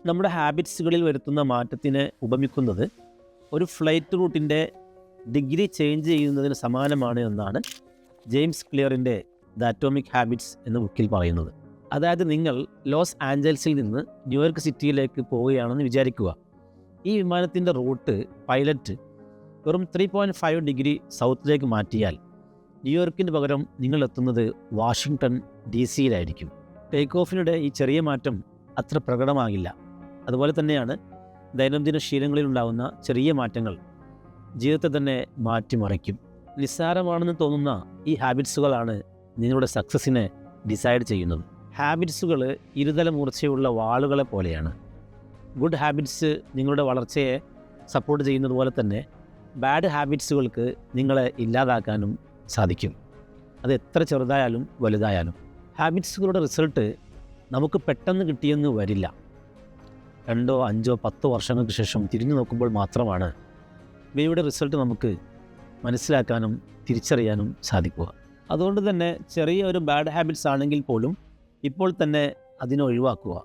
നമ്മുടെ ഹാബിറ്റ്സുകളിൽ വരുത്തുന്ന മാറ്റത്തിനെ ഉപമിക്കുന്നത് ഒരു ഫ്ലൈറ്റ് റൂട്ടിൻ്റെ ഡിഗ്രി ചേഞ്ച് ചെയ്യുന്നതിന് സമാനമാണ് എന്നാണ് ജെയിംസ് ക്ലിയറിൻ്റെ ദ അറ്റോമിക് ഹാബിറ്റ്സ് എന്ന ബുക്കിൽ പറയുന്നത്. അതായത് നിങ്ങൾ ലോസ് ആഞ്ചൽസിൽ നിന്ന് ന്യൂയോർക്ക് സിറ്റിയിലേക്ക് പോവുകയാണെന്ന് വിചാരിക്കുക. ഈ വിമാനത്തിൻ്റെ റൂട്ട് പൈലറ്റ് വെറും 3.5 ഡിഗ്രി സൗത്തിലേക്ക് മാറ്റിയാൽ ന്യൂയോർക്കിന് പകരം നിങ്ങൾ എത്തുന്നത് വാഷിങ്ടൺ DC-യിലായിരിക്കും. ടേക്ക് ഓഫിനിടെ ഈ ചെറിയ മാറ്റം അത്ര പ്രകടമാകില്ല. അതുപോലെ തന്നെയാണ് ദൈനംദിന ശീലങ്ങളിലുണ്ടാകുന്ന ചെറിയ മാറ്റങ്ങൾ ജീവിതത്തെ തന്നെ മാറ്റിമറിക്കും. നിസ്സാരമാണെന്ന് തോന്നുന്ന ഈ ഹാബിറ്റ്സുകളാണ് നിങ്ങളുടെ സക്സസ്സിനെ ഡിസൈഡ് ചെയ്യുന്നത്. ഹാബിറ്റ്സുകൾ ഇരുതല മൂർച്ചയുള്ള വാളുകളെ പോലെയാണ്. ഗുഡ് ഹാബിറ്റ്സ് നിങ്ങളുടെ വളർച്ചയെ സപ്പോർട്ട് ചെയ്യുന്നത് പോലെ തന്നെ ബാഡ് ഹാബിറ്റ്സുകൾക്ക് നിങ്ങളെ ഇല്ലാതാക്കാനും സാധിക്കും. അത് എത്ര ചെറുതായാലും വലുതായാലും. ഹാബിറ്റ്സുകളുടെ റിസൾട്ട് നമുക്ക് പെട്ടെന്ന് കിട്ടിയെന്ന് വരില്ല. 2, 5, 10 വർഷങ്ങൾക്ക് ശേഷം തിരിഞ്ഞു നോക്കുമ്പോൾ മാത്രമാണ് ഇവയുടെ റിസൾട്ട് നമുക്ക് മനസ്സിലാക്കാനും തിരിച്ചറിയാനും സാധിക്കുക. അതുകൊണ്ട് തന്നെ ചെറിയ ഒരു ബാഡ് ഹാബിറ്റ്സ് ആണെങ്കിൽ പോലും ഇപ്പോൾ തന്നെ അതിനെ ഒഴിവാക്കുക.